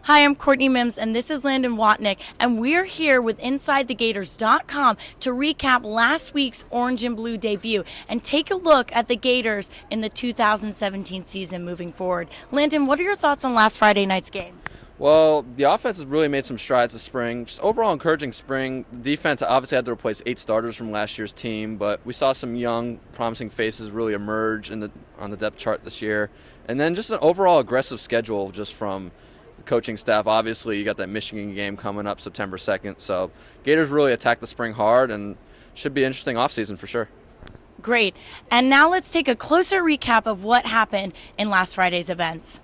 Hi, I'm Courtney Mims, and this is Landon Watnick, and we're here with InsideTheGators.com to recap last week's Orange and Blue debut and take a look at the Gators in the 2017 season moving forward. Landon, what are your thoughts on last Friday night's game? Well, the offense has really made some strides this spring. Just overall encouraging spring. The defense obviously had to replace 8 starters from last year's team, but we saw some young, promising faces really emerge on the depth chart this year. And then just an overall aggressive schedule just from the coaching staff. Obviously, you got that Michigan game coming up September 2nd. So Gators really attacked the spring hard and should be an interesting offseason for sure. Great. And now let's take a closer recap of what happened in last Friday's events.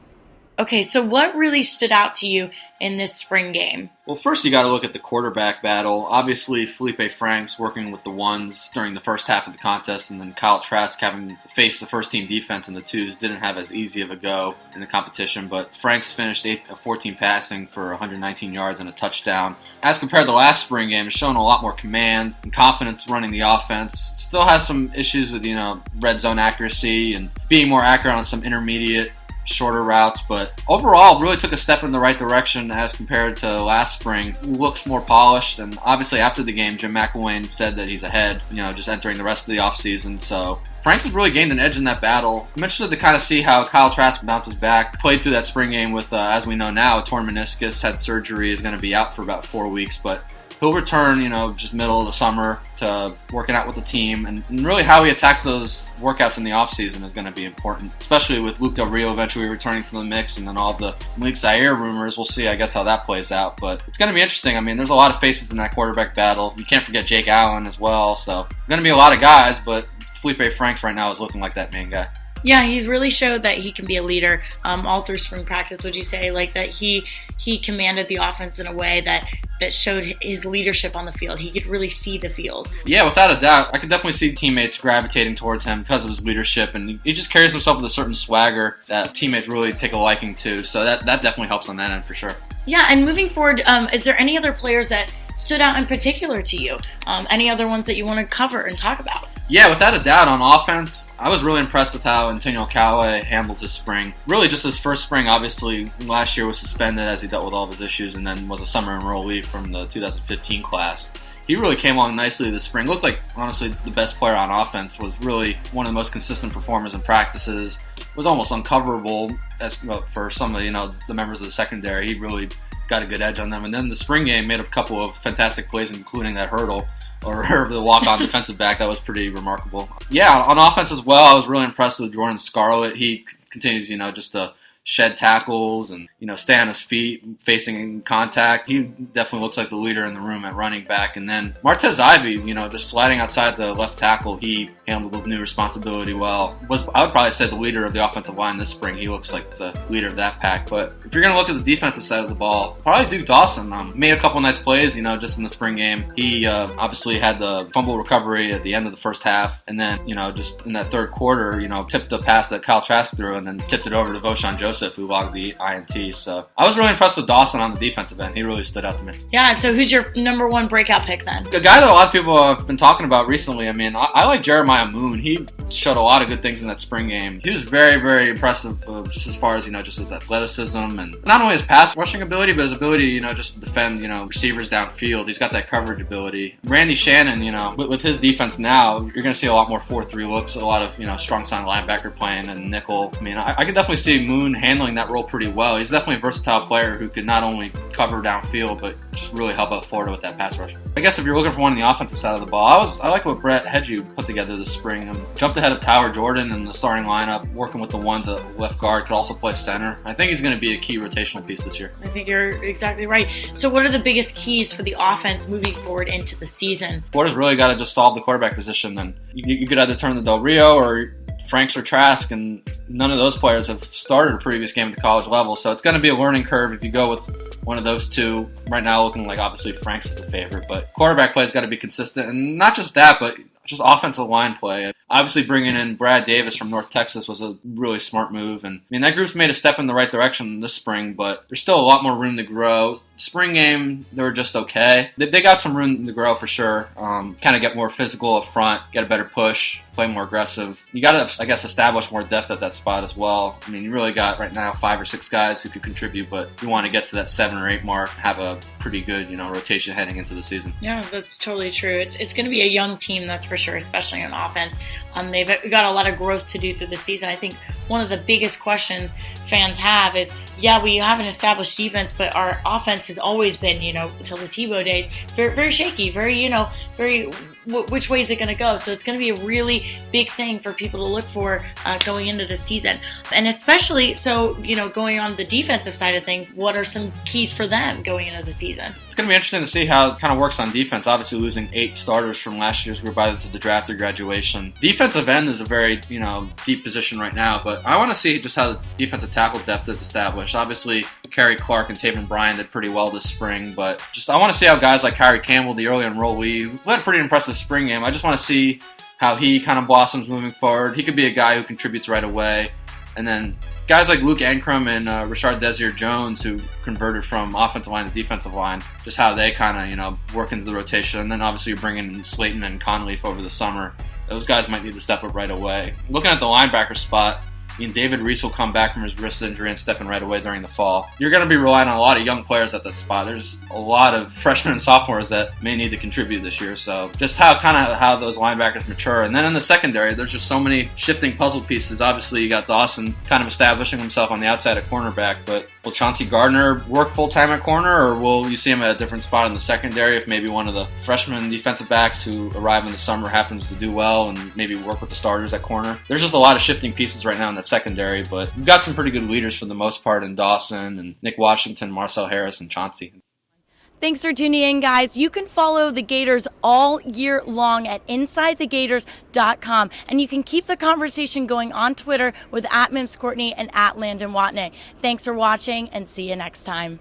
Okay, so what really stood out to you in this spring game? Well, first you got to look at the quarterback battle. Obviously, Felipe Franks working with the ones during the first half of the contest, and then Kyle Trask having faced the first-team defense in the twos didn't have as easy of a go in the competition, but Franks finished 8 of 14 passing for 119 yards and a touchdown. As compared to last spring game, has shown a lot more command and confidence running the offense. Still has some issues with, red zone accuracy and being more accurate on some intermediate shorter routes, but overall really took a step in the right direction as compared to last spring. Looks more polished, and obviously after the game Jim McElwain said that he's ahead, just entering the rest of the offseason. So Franks has really gained an edge in that battle. I'm interested to kind of see how Kyle Trask bounces back. Played through that spring game with, as we know now, a torn meniscus, had surgery, is going to be out for about 4 weeks, but he'll return, just middle of the summer to working out with the team. And really how he attacks those workouts in the offseason is going to be important, especially with Luke Del Rio eventually returning from the mix and then all the Malik Zaire rumors. We'll see, I guess, how that plays out. But it's going to be interesting. I mean, there's a lot of faces in that quarterback battle. You can't forget Jake Allen as well. So there's going to be a lot of guys, but Felipe Franks right now is looking like that main guy. Yeah, he's really showed that he can be a leader all through spring practice. Would you say like that he commanded the offense in a way that showed his leadership on the field? He could really see the field. Yeah, without a doubt. I could definitely see teammates gravitating towards him because of his leadership, and he just carries himself with a certain swagger that teammates really take a liking to. So that definitely helps on that end for sure. Yeah, and moving forward, is there any other players that stood out in particular to you? Any other ones that you want to cover and talk about? Yeah, without a doubt, on offense, I was really impressed with how Antonio Callaway handled his spring. Really just his first spring, obviously, last year was suspended as he dealt with all of his issues and then was a summer enrollee from the 2015 class. He really came along nicely this spring. Looked like, honestly, the best player on offense. Was really one of the most consistent performers in practices. Was almost uncoverable for some of the members of the secondary. He really got a good edge on them. And then the spring game made a couple of fantastic plays, including that hurdle or the walk-on defensive back. That was pretty remarkable. Yeah, on offense as well, I was really impressed with Jordan Scarlett. He continues, just to shed tackles and, stay on his feet, facing contact. He definitely looks like the leader in the room at running back. And then Martez Ivey, just sliding outside the left tackle, he handled the new responsibility well. I would probably say the leader of the offensive line this spring. He looks like the leader of that pack. But if you're going to look at the defensive side of the ball, probably Duke Dawson made a couple nice plays, just in the spring game. He obviously had the fumble recovery at the end of the first half. And then, just in that third quarter, tipped the pass that Kyle Trask threw and then tipped it over to Voshan Joseph, who logged the INT. So I was really impressed with Dawson on the defensive end. He really stood out to me. Yeah, so who's your number one breakout pick then? A guy that a lot of people have been talking about recently, I like Jeremiah Moon. He showed a lot of good things in that spring game. He was very, very impressive just as far as, just his athleticism and not only his pass rushing ability, but his ability, just to defend, receivers downfield. He's got that coverage ability. Randy Shannon, with his defense now, you're going to see a lot more 4-3 looks, a lot of, strong side linebacker playing and nickel. I could definitely see Moon handling that role pretty well. He's definitely a versatile player who could not only cover downfield, but just really help out Florida with that pass rush. I guess if you're looking for one on the offensive side of the ball, I like what Brett Hedgew put together this spring. Jumped ahead of Tyler Jordan in the starting lineup, working with the ones at left guard, could also play center. I think he's going to be a key rotational piece this year. I think you're exactly right. So what are the biggest keys for the offense moving forward into the season? Florida's really got to just solve the quarterback position. And you could either turn to Del Rio or Franks or Trask, and none of those players have started a previous game at the college level. So it's going to be a learning curve if you go with one of those two. Right now looking like obviously Franks is the favorite, but quarterback play has got to be consistent. And not just that, but just offensive line play. Obviously bringing in Brad Davis from North Texas was a really smart move. And that group's made a step in the right direction this spring, but there's still a lot more room to grow. Spring game, they were just okay. They got some room to grow for sure. Kind of get more physical up front, get a better push, play more aggressive. You got to, I guess, establish more depth at that spot as well. I mean, you really got right now 5 or 6 guys who could contribute, but you want to get to that 7 or 8 mark, have a pretty good, rotation heading into the season. Yeah, that's totally true. It's going to be a young team, that's for sure, especially on offense. They've got a lot of growth to do through the season. I think one of the biggest questions fans have is, yeah, we have an established defense, but our offense has always been, until the Tebow days, very, very shaky, very, which way is it going to go? So it's going to be a really big thing for people to look for going into the season. And especially, so, going on the defensive side of things, what are some keys for them going into the season? It's going to be interesting to see how it kind of works on defense. Obviously, losing 8 starters from last year's group, either to the draft or graduation. Defensive end is a very, deep position right now, but I want to see just how the defensive tackle depth is established. Obviously, Kerry Clark and Taven Bryan did pretty well this spring, but I want to see how guys like Kyrie Campbell, the early enrollee, who had a pretty impressive spring game. I just want to see how he kind of blossoms moving forward. He could be a guy who contributes right away. And then guys like Luke Ankrum and Rashard Desir-Jones, who converted from offensive line to defensive line, just how they kind of, work into the rotation. And then obviously you're bringing in Slayton and Conleaf over the summer. Those guys might need to step up right away. Looking at the linebacker spot, David Reese will come back from his wrist injury and step in right away during the fall. You're going to be relying on a lot of young players at that spot. There's a lot of freshmen and sophomores that may need to contribute this year. So just how those linebackers mature. And then in the secondary, there's just so many shifting puzzle pieces. Obviously, you got Dawson kind of establishing himself on the outside at cornerback, but will Chauncey Gardner work full-time at corner, or will you see him at a different spot in the secondary if maybe one of the freshman defensive backs who arrive in the summer happens to do well and maybe work with the starters at corner? There's just a lot of shifting pieces right now in that secondary, but we've got some pretty good leaders for the most part in Dawson and Nick Washington, Marcel Harris, and Chauncey. Thanks for tuning in, guys. You can follow the Gators all year long at InsideTheGators.com, and you can keep the conversation going on Twitter with @Mims Courtney and @Landon Watnick. Thanks for watching, and see you next time.